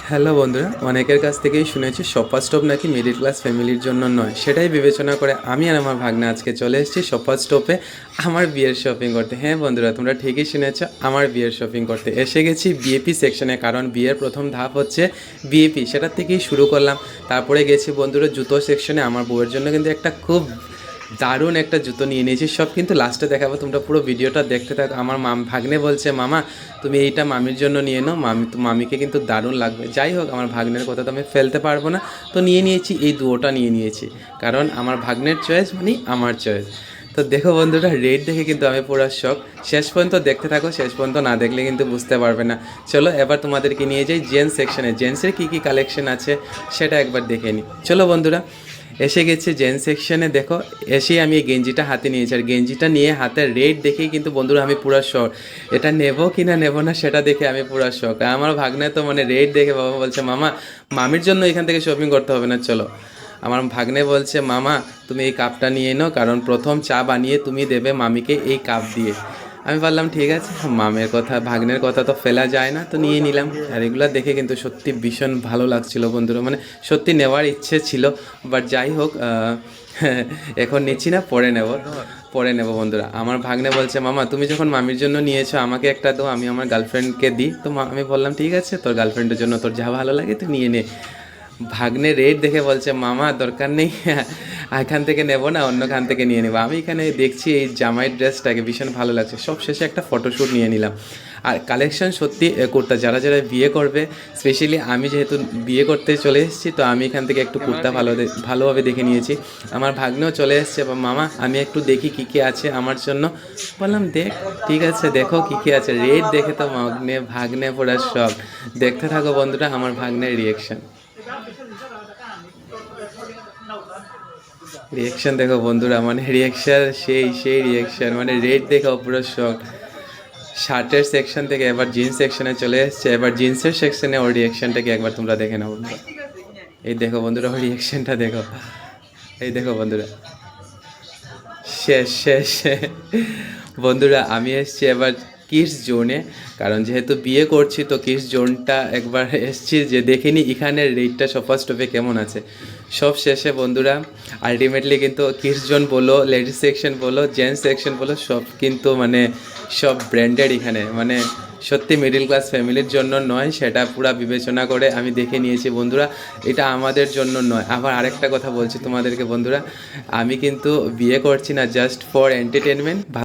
Hello বন্ধুরা, অনেকের কাছ থেকেই শুনেছি সোফা স্টোভ নাকি মিডল ক্লাস ফ্যামিলির জন্য নয়। সেটাই বিবেচনা করে আমি আর আমার ভাগ্নে আজকে চলে এসেছি সোফা স্টোভে আমার বিয়ের শপিং করতে। হ্যাঁ বন্ধুরা, তোমরা ঠিকই শুনেছ, আমার বিয়ের শপিং করতে এসে গেছি বিএপি সেকশনে। কারণ বিয়ের প্রথম ধাপ হচ্ছে বিএপি, সেটার থেকেই শুরু করলাম। তারপরে গেছি বন্ধুরা জুতো সেকশনে। আমার বউয়ের জন্য কিন্তু একটা খুব দারুণ একটা জুতো নিয়ে নিয়েছি। সব কিন্তু লাস্টে দেখাবো, তোমরা পুরো ভিডিওটা দেখতে থাকো। আমার ভাগ্নে বলছে, মামা তুমি এইটা মামির জন্য নিয়ে নাও, মামিকে কিন্তু দারুণ লাগবে। যাই হোক, আমার ভাগ্নের কথা তো আমি ফেলতে পারবো না, তো নিয়ে নিয়েছি এই দুটোটা নিয়ে নিয়েছি। কারণ আমার ভাগ্নের চয়েস মানে আমার চয়েস। তো দেখো বন্ধুরা, রেট দেখে কিন্তু আমি পুরো শখ। শেষ পর্যন্ত দেখতে থাকো, শেষ পর্যন্ত না দেখলে কিন্তু বুঝতে পারবে না। চলো এবার তোমাদেরকে নিয়ে যাই জেন্টস সেকশনে। জেন্টসের কী কী কালেকশন আছে সেটা একবার দেখে নিই। চলো বন্ধুরা, এসে গেছে জেন্টস সেকশনে। দেখো, এসেই আমি এই গেঞ্জিটা হাতে নিয়েছি। আর গেঞ্জিটা নিয়ে হাতের রেট দেখেই কিন্তু বন্ধুরা আমি পুরো শখ। এটা নেবো কি না নেবো না সেটা দেখে আমি পুরো শখ। আমার ভাগ্নে তো মানে রেট দেখে বাবা বলছে, মামা মামির জন্য এখান থেকে শপিং করতে হবে না, চলো। আমার ভাগ্নে বলছে, মামা তুমি এই কাপটা নিয়ে নাও, কারণ প্রথম চা বানিয়ে তুমি দেবে মামিকে এই কাপ দিয়ে। আমি বললাম ঠিক আছে, মামের কথা ভাগ্নের কথা তো ফেলা যায় না, তো নিয়ে নিলাম। আর এগুলো দেখে কিন্তু সত্যি ভীষণ ভালো লাগছিল বন্ধুরা, মানে সত্যি নেওয়ার ইচ্ছে ছিল। বাট যাই হোক, এখন নিচ্ছি না, পরে নেব বন্ধুরা। আমার ভাগ্নে বলছে, মামা তুমি যখন মামির জন্য নিয়েছো আমাকে একটা দাও, আমি আমার গার্লফ্রেন্ডকে দিই। তো আমি বললাম ঠিক আছে, তোর গার্লফ্রেন্ডের জন্য তোর যা ভালো লাগে তুই নিয়ে নে। ভাগ্নে রেট দেখে বলছে, মামা দরকার নেই, এখান থেকে নেব না, অন্য খান থেকে নিয়ে নেবো। আমি এখানে দেখছি এই জামাই ড্রেসটাকে ভীষণ ভালো লাগছে। সব শেষে একটা ফটোশ্যুট নিয়ে নিলাম। আর কালেকশন সত্যি কুর্তা, যারা যারা বিয়ে করবে, স্পেশালি আমি যেহেতু বিয়ে করতে চলে এসেছি, তো আমি এখান থেকে একটু কুর্তা ভালোভাবে দেখে নিয়েছি। আমার ভাগ্নেও চলে এসছে, মামা আমি একটু দেখি কী কী আছে আমার জন্য। বললাম দেখ, ঠিক আছে দেখো কী কী আছে। রেট দেখে তো ভাগ্নে পুরা সব। দেখতে থাকো বন্ধুরা আমার ভাগ্নের রিয়েকশন দেখো বন্ধুরা, মানে রিয়েকশন সেই রিয়েকশন, মানে রেট দেখে পুরো শখ। শার্টের সেকশন থেকে এবার জিন্স সেকশনে চলে এসছে। এবার জিন্সের সেকশনে ওর রিয়েকশনটাকে একবার তোমরা দেখে নাও বন্ধুরা। এই দেখো বন্ধুরা, ওর রিয়েকশনটা দেখো। এই দেখো বন্ধুরা, শেষ বন্ধুরা, আমি এসছি এবার কিডস জোনে। কারণ যেহেতু বিয়ে করছি, তো কিডস জোনটা একবার এসছি যে দেখিনি এখানের রেটটা সোফা স্টোভে কেমন আছে। সব শেষে বন্ধুরা, আলটিমেটলি কিন্তু কিডস জোন বলো, লেডিস সেকশন বলো, জেন্টস সেকশন বলো, সব কিন্তু মানে সব ব্র্যান্ডেড এখানে। মানে সত্যি মিডল ক্লাস ফ্যামিলির জন্য নয়, সেটা পুরো বিবেচনা করে আমি দেখে নিয়েছি বন্ধুরা। এটা আমাদের জন্য নয়। আবার আরেকটা কথা বলছি তোমাদেরকে বন্ধুরা, আমি কিন্তু বিয়ে করছি না জাস্ট ফর এন্টারটেনমেন্ট।